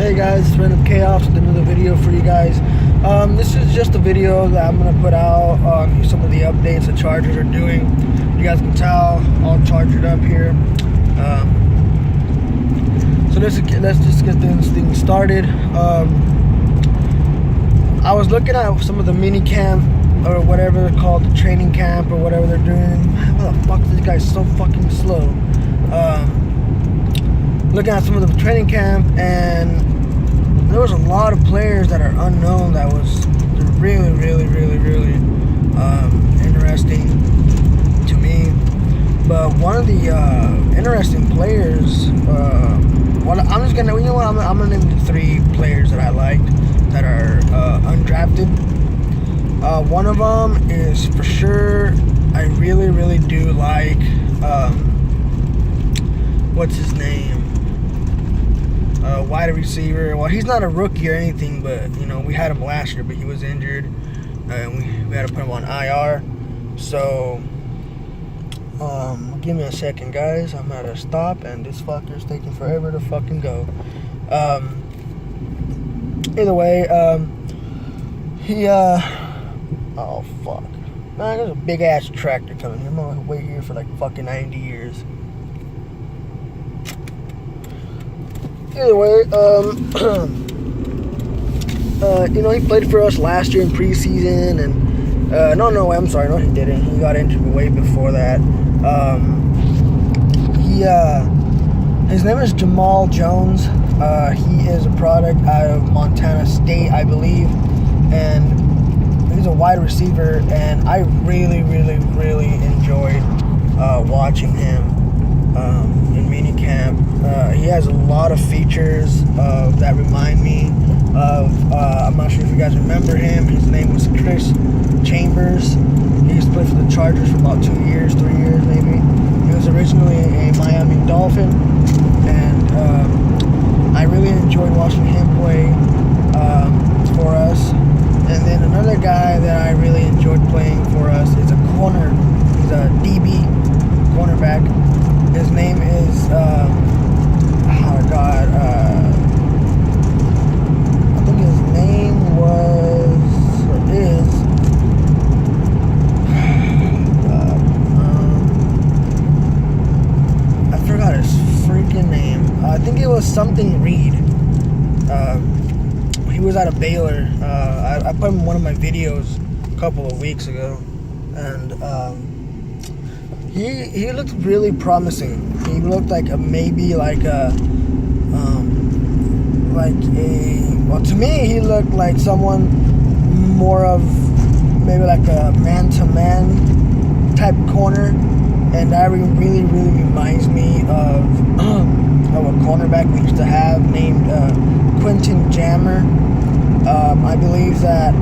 Hey guys, it's Random Chaos with another video for you guys. This is just a video that I'm gonna put out on some of the updates the Chargers are doing. You guys can tell, all charged up here. So let's just get this thing started. I was looking at some of the mini camp or whatever they're called, the training camp or whatever they're doing. How the fuck this guy's so fucking slow? Looking at some of the training camp, and there was a lot of players that are unknown that was really interesting to me. But one of the interesting players, I'm just gonna, you know what, I'm gonna name the 3 players that I liked that are undrafted. One of them is for sure, I really do like, what's his name? Wide receiver. Well, he's not a rookie or anything, but you know, we had him last year, but he was injured, and we had to put him on IR. So, give me a second, guys. I'm at a stop, and this fucker's taking forever to fucking go. Either way, oh fuck, man, there's a big ass tractor coming here. I'm gonna wait here for like fucking 90 years. Either way, you know, he played for us last year in preseason, and no, I'm sorry, no, he didn't. He got injured way before that. His name is Jamal Jones. He is a product out of Montana State, I believe, and he's a wide receiver, and I really enjoyed watching him in minicamp. He has a lot of features that remind me of, I'm not sure if you guys remember him. His name was Chris Chambers. He used to play for the Chargers for about 3 years maybe. He was originally a Miami Dolphin, and I really enjoyed watching him play for us. And then another guy that I really enjoyed playing for us is a corner. He's a DB cornerback. His name is, I think his name was, or is, I forgot his freaking name. I think it was something Reed. He was out of Baylor. I put him in one of my videos a couple of weeks ago, and he looked really promising. He looked like well, to me, he looked like someone more of maybe like a man-to-man type corner, and that really reminds me of a cornerback we used to have named Quentin Jammer. I believe that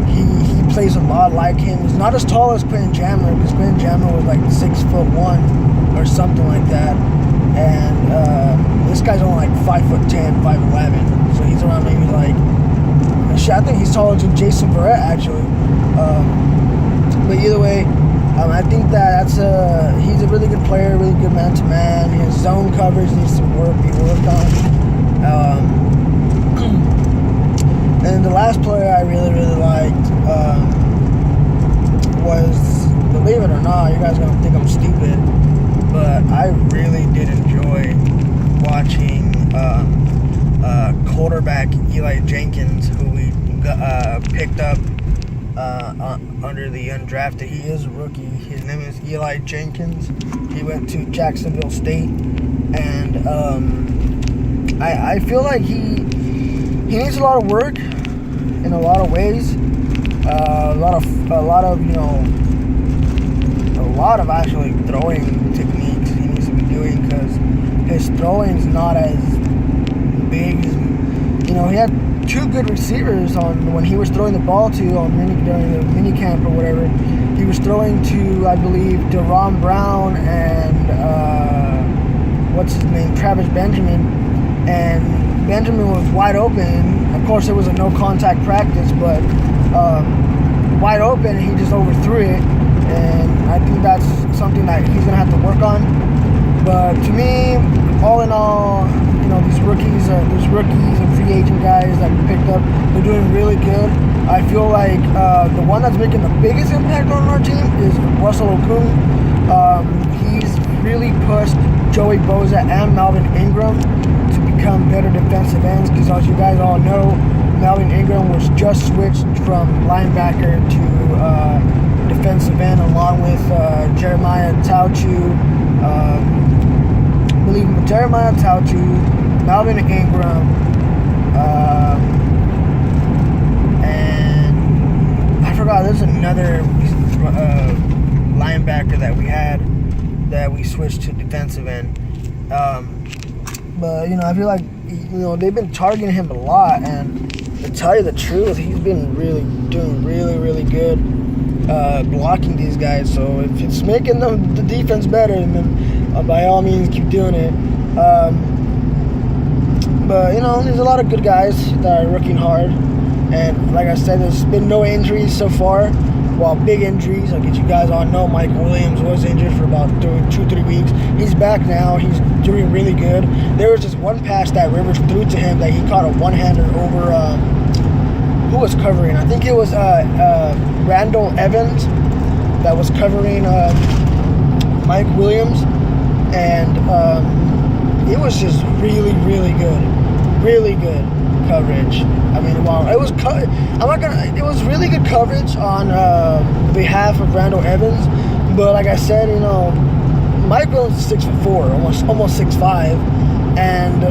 he plays a lot like him. He's not as tall as Quentin Jammer, because Quentin Jammer was like 6'1" or something like that, and this guy's only like 5'10", 5'11", so he's around maybe like, I think he's taller than Jason Verrett actually. But either way, I think he's a really good player, really good man-to-man. His zone coverage needs to be worked on. And the last player I really liked was, believe it or not, you guys are gonna think I'm stupid, but I really did enjoy watching quarterback Eli Jenkins, who we picked up under the undrafted. He is a rookie. His name is Eli Jenkins. He went to Jacksonville State, and I feel like he needs a lot of work in a lot of ways. A lot of actually throwing techniques he needs to be doing, because his throwing is not as big. You know, he had 2 good receivers when he was throwing the ball to during the mini camp or whatever. He was throwing to, I believe, Deron Brown and what's his name, Travis Benjamin, and Benjamin was wide open. Of course, it was a no contact practice, but wide open, he just overthrew it, and I think that's something that he's gonna have to work on. But to me, all in all, you know, these rookies and free free agent guys that we picked up. They're doing really good. I feel like the one that's making the biggest impact on our team is Russell Okung. He's really pushed Joey Bosa and Melvin Ingram to become better defensive ends, because as you guys all know, Melvin Ingram was just switched from linebacker to defensive end, along with Jeremiah Tauchu. I believe Jeremiah Tauchu, Melvin Ingram, and I forgot, there's another linebacker that we had that we switched to defensive end. But, I feel like, they've been targeting him a lot, and to tell you the truth, he's been doing really good blocking these guys. So if it's making the defense better, then by all means keep doing it. But there's a lot of good guys that are working hard, and like I said, there's been no injuries so far. Well, big injuries, I'll get you guys all know. Mike Williams was injured for about 2-3 weeks. He's back now. He's doing really good. There was just one pass that Rivers threw to him that he caught a one-hander over. Who was covering? I think it was Randall Evans that was covering Mike Williams, and it was just really good coverage. I mean, wow, it was it was really good coverage on behalf of Randall Evans, but like I said, Mike Williams is 6'4", almost 6'5", and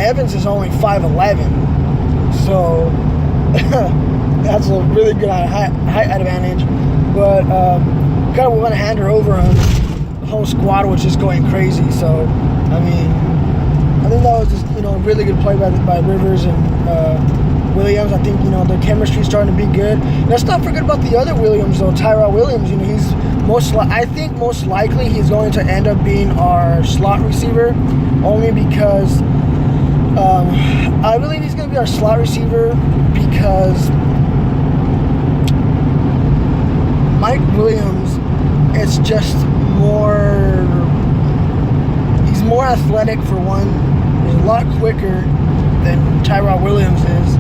Evans is only 5'11", so that's a really good height advantage. But kind of went a hander over him. The whole squad was just going crazy. So I think that was just a really good play by Rivers and Williams. I think their chemistry is starting to be good. Let's not forget about the other Williams though. Tyrell Williams. He's I think most likely he's going to end up being our slot receiver, only because I believe he's going to be our slot receiver because Mike Williams is just he's more athletic for one. He's a lot quicker than Tyrell Williams is,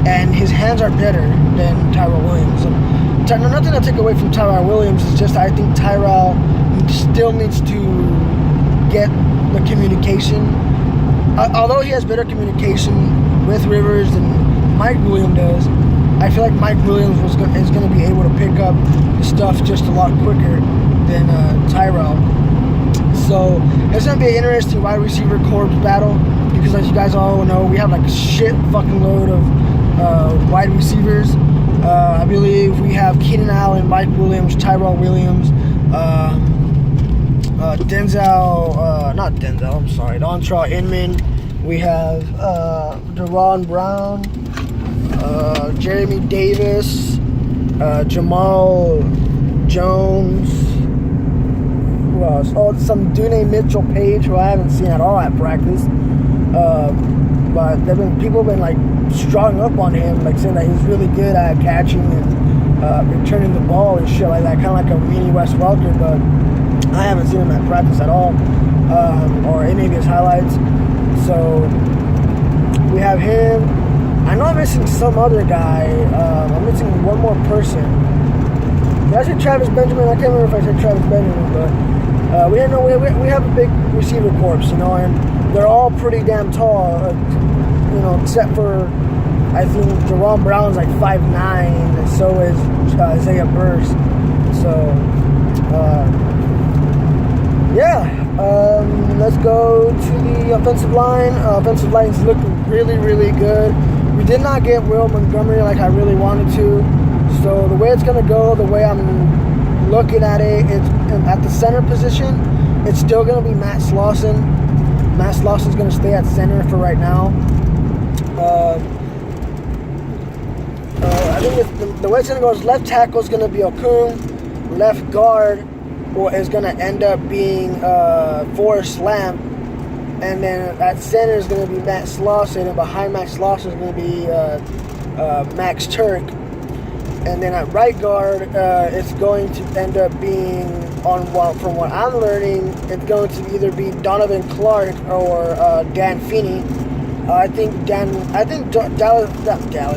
and his hands are better than Tyrell Williams. And nothing to take away from Tyrell Williams, it's just I think Tyrell still needs to get the communication. Although he has better communication with Rivers than Mike Williams does, I feel like Mike Williams is going to be able to pick up the stuff just a lot quicker than Tyrell. So it's going to be an interesting wide receiver corps battle, because as you guys all know, we have like a shit fucking load of wide receivers. I believe we have Keenan Allen, Mike Williams, Tyrell Williams, Dontrell Inman. We have Deron Brown, Jeremy Davis, Jamal Jones. Who else? Oh, some dude named Mitchell Page, who I haven't seen at all at practice. But people have been like strung up on him, like saying that he's really good at catching and returning the ball and shit like that, kind of like a mini Wes Welker. But I haven't seen him at practice at all, or any of his highlights. So we have him. I know I'm missing some other guy. I'm missing one more person. Did I say Travis Benjamin? I can't remember if I said Travis Benjamin, but we have a big receiver corps, and they're all pretty damn tall, except for I think Jerome Brown's like 5'9", and so is Isaiah Burst. So let's go to the offensive line. Offensive line's looking really good. We did not get Will Montgomery like I really wanted to. So the way it's going to go, the way I'm looking at it, it's at the center position, it's still going to be Matt Slauson. Matt Slauson's going to stay at center for right now. I think the way it's going to go is left tackle is going to be Okung, left guard is going to end up being Forrest Lamp, and then at center is going to be Matt Slauson, and behind Matt Slauson is going to be Max Turk. And then at right guard, it's going to end up being, from what I'm learning, it's going to either be Donovan Clark or Dan Feeney. I think Dallas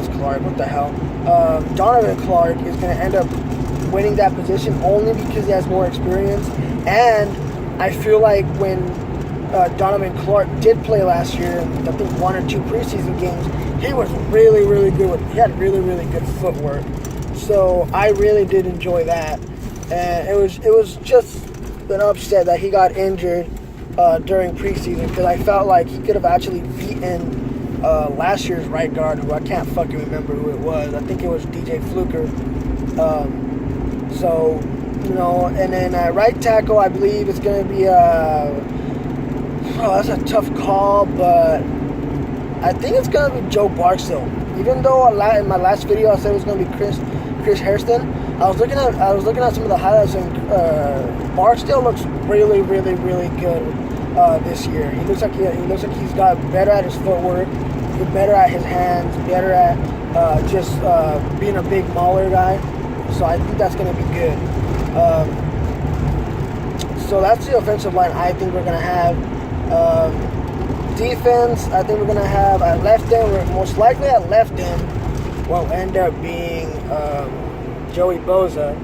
Clark, what the hell? Donovan Clark is going to end up winning that position only because he has more experience. And I feel like when Donovan Clark did play last year, I think 1 or 2 preseason games, he was really, really good. He had really, really good footwork. So I really did enjoy that. And it was just an upset that he got injured during preseason, because I felt like he could have actually beaten last year's right guard, who I can't fucking remember who it was. I think it was DJ Fluker. So, you know, and then at right tackle, I believe it's going to be that's a tough call, but I think it's going to be Joe Barksdale. Even though in my last video I said it was going to be Chris Hairston, I was looking at some of the highlights, and Barksdale looks really, really, really good this year. He looks like he's got better at his footwork, better at his hands, better at just being a big mauler guy. So I think that's going to be good. So that's the offensive line I think we're going to have. Defense, I think we're going to have at left end, most likely at left end will end up being Joey Bosa.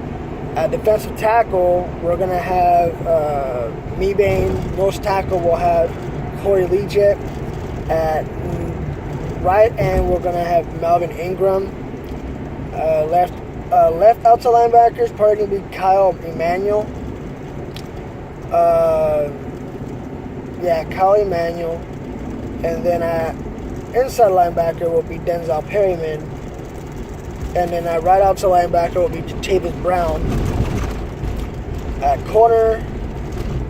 At defensive tackle, we're going to have Mebane. Nose tackle, we'll have Corey Liuget. At right end, we're going to have Melvin Ingram. Left outside linebackers, probably going to be Kyle Emanuel. Kyle Emanuel. And then inside linebacker will be Denzel Perryman. And then right outside linebacker will be Jatavis Brown. At corner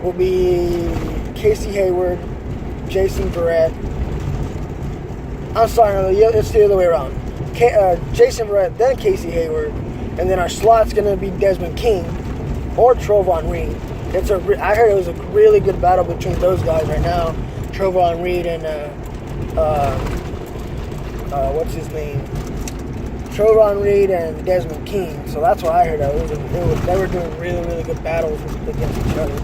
will be Casey Hayward, Jason Verrett. I'm sorry, no, it's the other way around. Jason Verrett, then Casey Hayward. And then our slot's going to be Desmond King or Trovon Reed. I heard it was a really good battle between those guys right now. Trovon Reed and what's his name? Trovon Reed and Desmond King. So that's what I heard. They were doing really, really good battles against each other.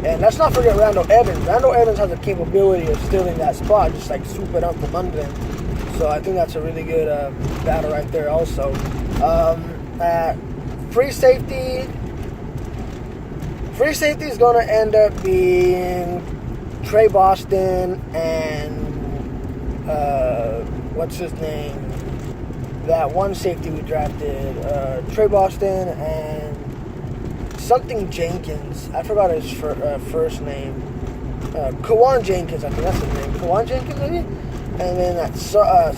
And let's not forget Randall Evans. Randall Evans has the capability of stealing that spot, just like swoop it up from under them. So I think that's a really good battle right there also. At free safety is going to end up being Trey Boston and what's his name? That one safety we drafted, Trey Boston and something Jenkins. I forgot his first name. Kawan Jenkins, I think that's his name. Kawan Jenkins, maybe? And then that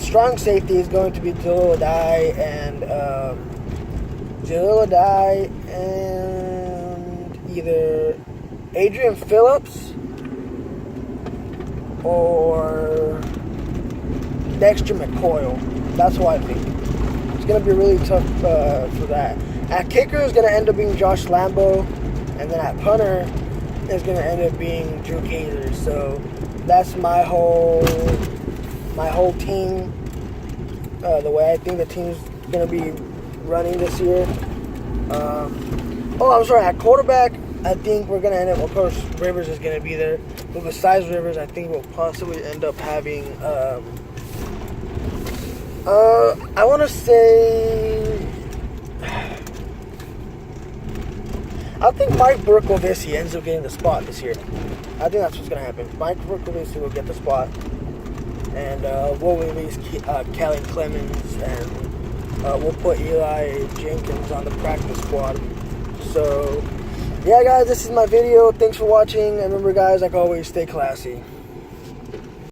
strong safety is going to be Jalil Adai and either Adrian Phillips or Dexter McCoy. That's what I think. It's going to be really tough for that. At kicker is going to end up being Josh Lambo, and then at punter is going to end up being Drew Kaiser. So that's my whole team. The way I think the team's going to be running this year. I'm sorry. At quarterback, I think we're going to end up, of course, Rivers is going to be there. But besides Rivers, I think we'll possibly end up having, I want to say, I think Mike Burkovicki ends up getting the spot this year. I think that's what's going to happen. Mike Burkovicki will get the spot. And we'll release Kelly Clemens, and we'll put Eli Jenkins on the practice squad. So, yeah, guys, this is my video. Thanks for watching. And remember, guys, like always, stay classy.